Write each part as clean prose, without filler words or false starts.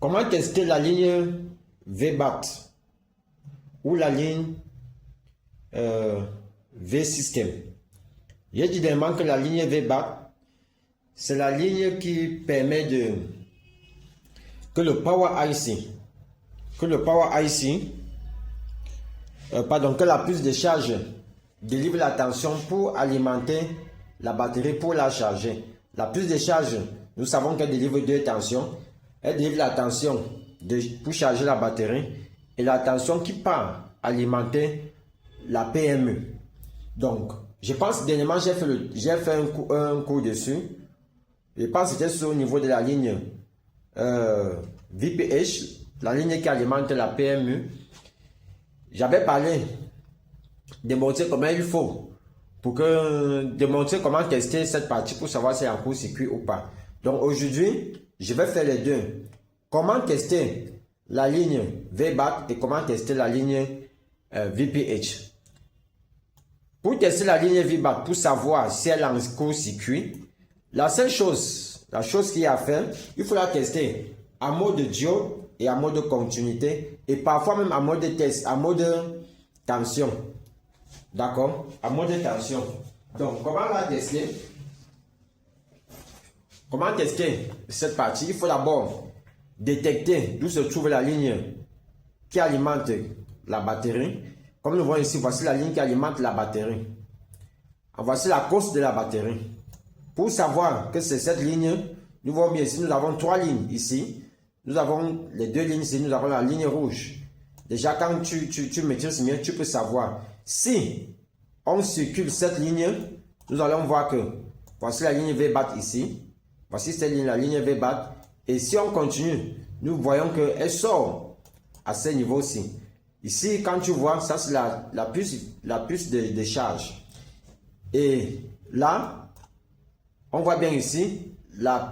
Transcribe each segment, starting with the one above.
Comment tester la ligne VBAT ou la ligne V-System? J'ai dit également que la ligne VBAT, c'est la ligne qui permet que le Power IC, que la puce de charge délivre la tension pour alimenter la batterie pour la charger. La puce de charge, nous savons qu'elle délivre deux tensions. Elle délivre la tension pour charger la batterie et la tension qui part alimenter la PMU. Donc, je pense que dernièrement, j'ai fait un cours dessus. Je pense que c'était au niveau de la ligne VPH, la ligne qui alimente la PMU. J'avais parlé de montrer comment il faut de montrer comment tester cette partie pour savoir si elle est en court-circuit ou pas. Donc aujourd'hui, je vais faire les deux. Comment tester la ligne VBAT et comment tester la ligne VPH. Pour tester la ligne VBAT, pour savoir si elle est en court-circuit, la chose qu'il y a à faire, il faut la tester en mode diode et en mode continuité et parfois même en mode test, en mode tension. D'accord? En mode tension. Donc, comment la tester? Comment tester cette partie? Il faut d'abord détecter d'où se trouve la ligne qui alimente la batterie. Comme nous voyons ici, voici la ligne qui alimente la batterie. Voici la cause de la batterie. Pour savoir que c'est cette ligne, nous voyons bien ici, nous avons trois lignes ici. Nous avons les deux lignes ici, nous avons la ligne rouge. Déjà, quand tu maîtrises mieux, tu peux savoir. Si on circule cette ligne, nous allons voir que voici la ligne VBAT ici. Voici cette ligne, la ligne VBAT. Et si on continue, nous voyons qu'elle sort à ce niveau-ci. Ici, quand tu vois, ça c'est la puce de charge. Et là, on voit bien ici, la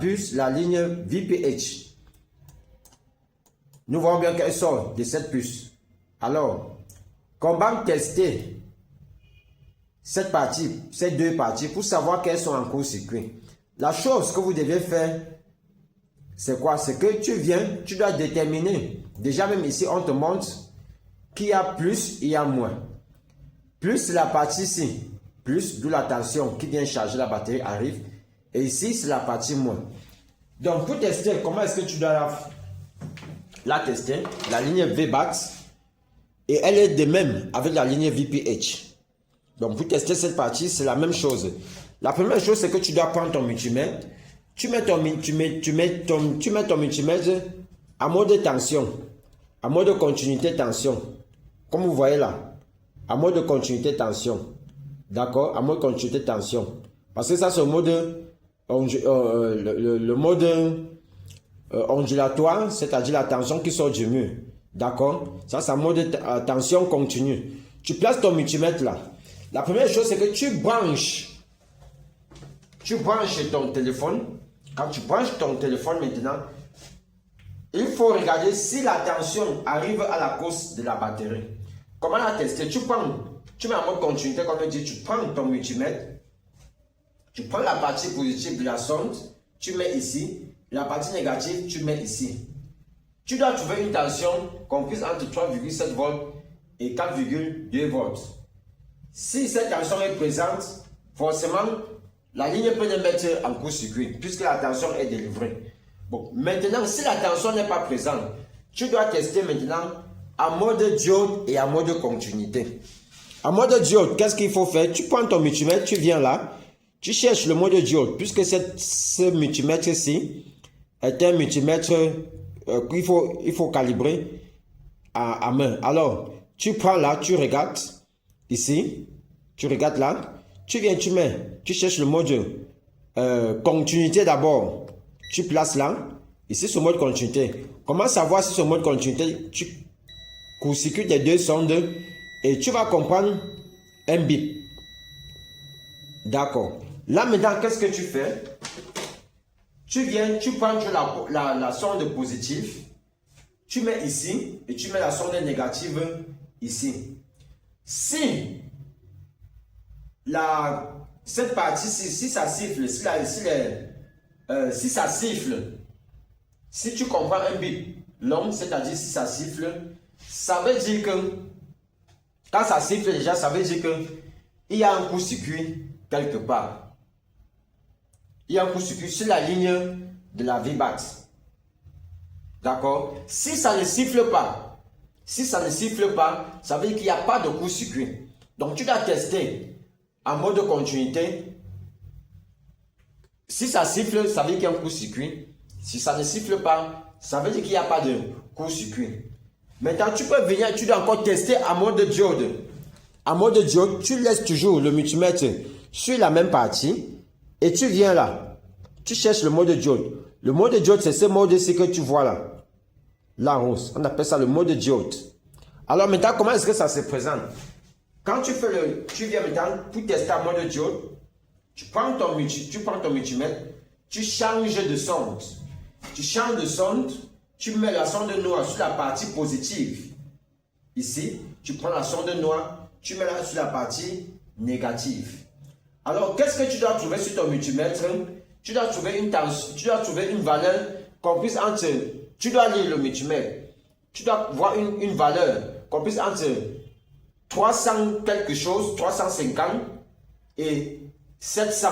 ligne VPH. Nous voyons bien qu'elle sort de cette puce. Alors, comment tester cette partie, ces deux parties, pour savoir qu'elles sont en court-circuit? La chose que vous devez faire, c'est quoi? C'est que tu dois déterminer. Déjà même ici, on te montre qu'il y a plus, il y a moins. Plus c'est la partie ici, plus d'où la tension qui vient charger la batterie arrive. Et ici, c'est la partie moins. Donc, pour tester, comment est-ce que tu dois la tester? La ligne VBAT. Et elle est de même avec la ligne VPH. Donc, pour tester cette partie, c'est la même chose. La première chose, c'est que tu dois prendre ton multimètre. Tu mets ton multimètre en mode tension, en mode continuité tension. Comme vous voyez là, en mode continuité tension. D'accord? En mode continuité tension. Parce que ça, c'est le mode ondulatoire, c'est-à-dire la tension qui sort du mur. D'accord? Ça, c'est en mode tension continue. Tu places ton multimètre là. La première chose, c'est que tu branches ton téléphone. Quand tu branches ton téléphone maintenant, il faut regarder si la tension arrive à la cause de la batterie. Comment la tester? Tu mets en mode continuité, comme je dis, tu prends ton multimètre, tu prends la partie positive de la sonde, tu mets ici, la partie négative, tu mets ici. Tu dois trouver une tension comprise entre 3,7 volts et 4,2 volts. Si cette tension est présente, forcément, la ligne peut le mettre en court-circuit puisque la tension est délivrée. Bon, maintenant, si la tension n'est pas présente, tu dois tester maintenant en mode diode et en mode continuité. En mode diode, qu'est-ce qu'il faut faire? Tu prends ton multimètre, tu viens là, tu cherches le mode diode puisque ce multimètre-ci est un multimètre qu'il faut calibrer à main. Alors, tu prends là, tu regardes ici, tu regardes là, tu viens, tu cherches le mode continuité d'abord. Tu places là, ici ce mode continuité. Comment savoir si ce mode continuité, tu court-circuites les deux sondes et tu vas comprendre un bip. D'accord. Là maintenant, qu'est-ce que tu fais? Tu viens, tu prends la sonde positive, tu mets ici et tu mets la sonde négative ici. Si cette partie-ci, si ça siffle, si ça siffle, si tu comprends un bip, long, c'est-à-dire si ça siffle, ça veut dire que, quand ça siffle déjà, ça veut dire que il y a un court-circuit quelque part. Il y a un court-circuit sur la ligne de la VBAT. D'accord? Si ça ne siffle pas, ça veut dire qu'il n'y a pas de court-circuit. Donc tu dois tester en mode continuité. Si ça siffle, ça veut dire qu'il y a un court-circuit. Si ça ne siffle pas, ça veut dire qu'il n'y a pas de court-circuit. Maintenant, tu peux venir, tu dois encore tester en mode diode. En mode diode, tu laisses toujours le multimètre sur la même partie et tu viens là. Tu cherches le mode diode. Le mode diode, c'est ce mode-ci que tu vois là. La rose. On appelle ça le mode diode. Alors maintenant, comment est-ce que ça se présente? Quand tu viens maintenant pour tester en mode diode, tu prends ton multimètre, tu changes de sonde. Tu changes de sonde, tu mets la sonde noire sur la partie positive. Ici, tu prends la sonde noire, tu mets la sur la partie négative. Alors, qu'est-ce que tu dois trouver sur ton multimètre? Tu dois trouver une valeur comprise entre... Tu dois lire le multimètre. Tu dois voir une valeur comprise entre 300 quelque chose, 350 et 700.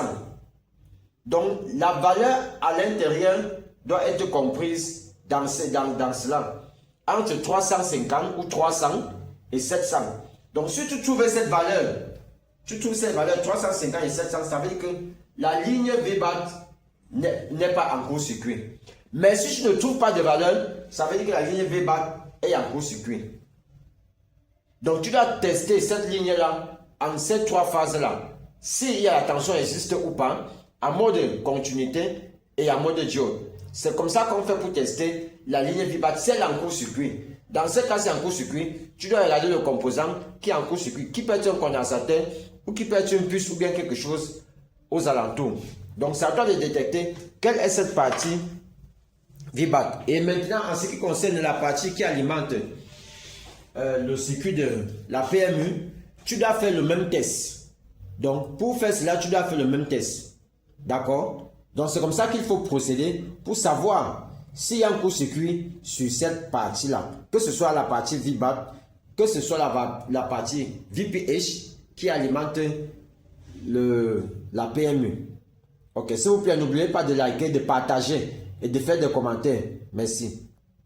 Donc, la valeur à l'intérieur doit être comprise dans cela. Entre 350 ou 300 et 700. Donc, si tu trouves cette valeur, 350 et 700, ça veut dire que la ligne VBAT n'est pas en court-circuit. Mais si tu ne trouves pas de valeur, ça veut dire que la ligne VBAT est en court-circuit. Donc, tu dois tester cette ligne-là en ces trois phases-là. S'il y a la tension existe ou pas, en mode continuité et en mode diode. C'est comme ça qu'on fait pour tester la ligne VBAT, celle en court-circuit. Dans ce cas, c'est en court-circuit, tu dois regarder le composant qui est en court-circuit, qui peut être un condensateur ou qui peut être une puce ou bien quelque chose aux alentours. Donc, c'est à toi de détecter quelle est cette partie VBAT. Et maintenant, en ce qui concerne la partie qui alimente le circuit de la PMU, tu dois faire le même test. Donc, pour faire cela, tu dois faire le même test. D'accord? Donc, c'est comme ça qu'il faut procéder pour savoir s'il y a un court-circuit sur cette partie-là. Que ce soit la partie VBAT, que ce soit la partie VPH qui alimente la PMU. Ok, s'il vous plaît, n'oubliez pas de liker, de partager et de faire des commentaires. Merci.